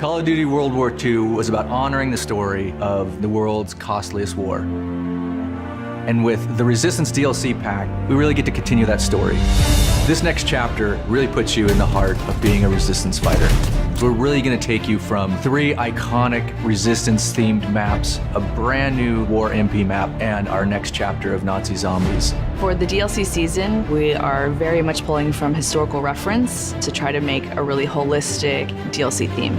Call of Duty World War II was about honoring the story of the world's costliest war. And with the Resistance DLC pack, we really get to continue that story. This next chapter really puts you in the heart of being a Resistance fighter. We're really going to take you from 3 iconic Resistance-themed maps, a brand new War MP map, and our next chapter of Nazi zombies. For the DLC season, we are very much pulling from historical reference to try to make a really holistic DLC theme.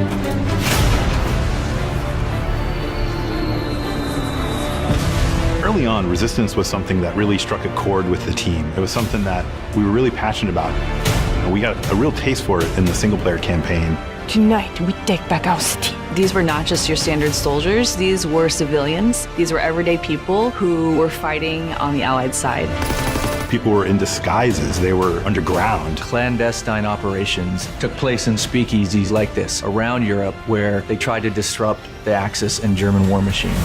Early on, Resistance was something that really struck a chord with the team. It was something that we were really passionate about. And we got a real taste for it in the single-player campaign. Tonight, we take back our city. These were not just your standard soldiers, these were civilians. These were everyday people who were fighting on the Allied side. People were in disguises, they were underground. Clandestine operations took place in speakeasies like this around Europe where they tried to disrupt the Axis and German war machine.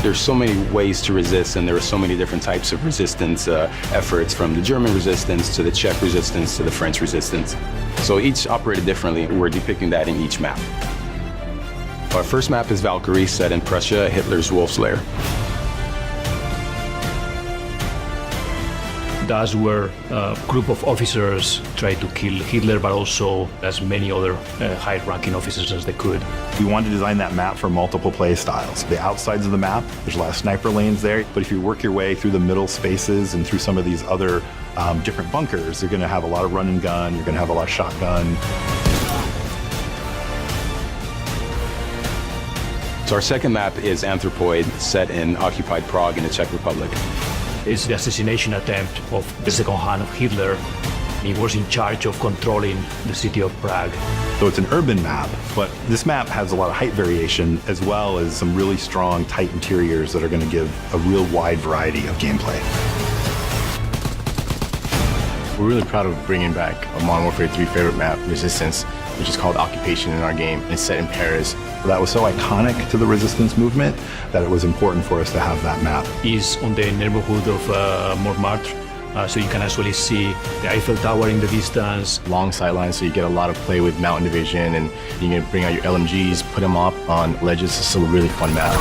There's so many ways to resist, and there are so many different types of resistance efforts, from the German resistance to the Czech resistance to the French resistance. So each operated differently. We're depicting that in each map. Our first map is Valkyrie, set in Prussia, Hitler's Wolf's Lair. That's where a group of officers tried to kill Hitler, but also as many other high-ranking officers as they could. We wanted to design that map for multiple play styles. The outsides of the map, there's a lot of sniper lanes there, but if you work your way through the middle spaces and through some of these other different bunkers, you're gonna have a lot of run and gun, you're gonna have a lot of shotgun. So our second map is Anthropoid, set in occupied Prague in the Czech Republic. It's the assassination attempt of the second hand of Hitler. He was in charge of controlling the city of Prague. So it's an urban map, but this map has a lot of height variation as well as some really strong, tight interiors that are going to give a real wide variety of gameplay. We're really proud of bringing back a Modern Warfare 3 favorite map, Resistance, which is called Occupation in our game. It's set in Paris. That was so iconic to the Resistance movement that it was important for us to have that map. It's on the neighborhood of Montmartre, so you can actually see the Eiffel Tower in the distance. Long sightlines, so you get a lot of play with mountain division, and you can bring out your LMGs, put them up on ledges. It's a really fun map.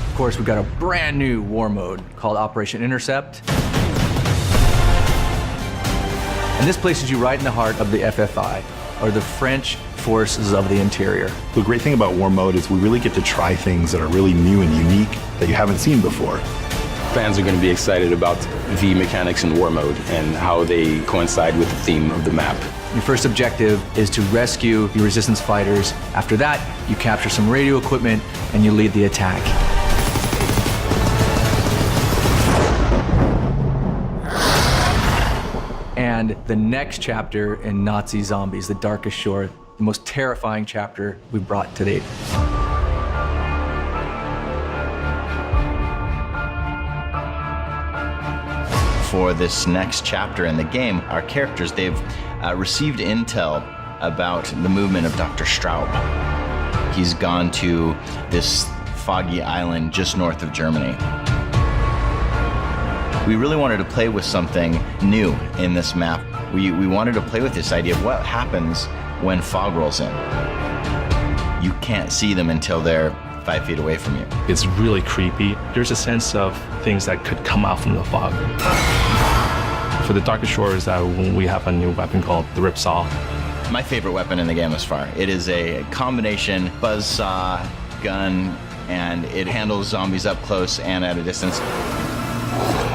Of course, we've got a brand new war mode called Operation Intercept. And this places you right in the heart of the FFI, or the French Forces of the Interior. The great thing about War Mode is we really get to try things that are really new and unique that you haven't seen before. Fans are going to be excited about the mechanics in War Mode and how they coincide with the theme of the map. Your first objective is to rescue your Resistance fighters. After that, you capture some radio equipment and you lead the attack. And the next chapter in Nazi Zombies, The Darkest Shore, the most terrifying chapter we've brought to date. For this next chapter in the game, our characters, they've received intel about the movement of Dr. Straub. He's gone to this foggy island just north of Germany. We really wanted to play with something new in this map. We wanted to play with this idea of what happens when fog rolls in. You can't see them until they're 5 feet away from you. It's really creepy. There's a sense of things that could come out from the fog. For the Darkest Shores, we have a new weapon called the Ripsaw. My favorite weapon in the game thus far. It is a combination buzzsaw, gun, and it handles zombies up close and at a distance.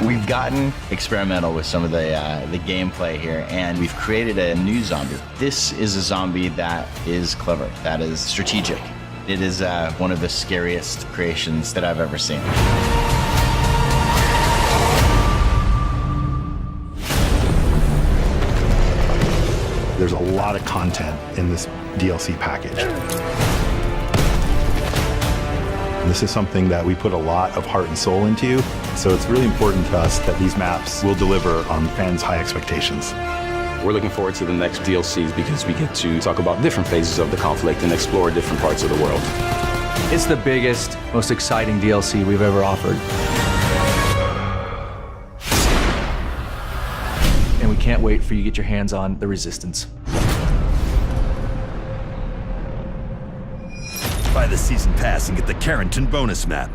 We've gotten experimental with some of the gameplay here, and we've created a new zombie. This is a zombie that is clever, that is strategic. It is one of the scariest creations that I've ever seen. There's a lot of content in this DLC package. And this is something that we put a lot of heart and soul into, so it's really important to us that these maps will deliver on fans' high expectations. We're looking forward to the next DLCs because we get to talk about different phases of the conflict and explore different parts of the world. It's the biggest, most exciting DLC we've ever offered. and we can't wait for you to get your hands on the Resistance. Buy the season pass and get the Carrington bonus map.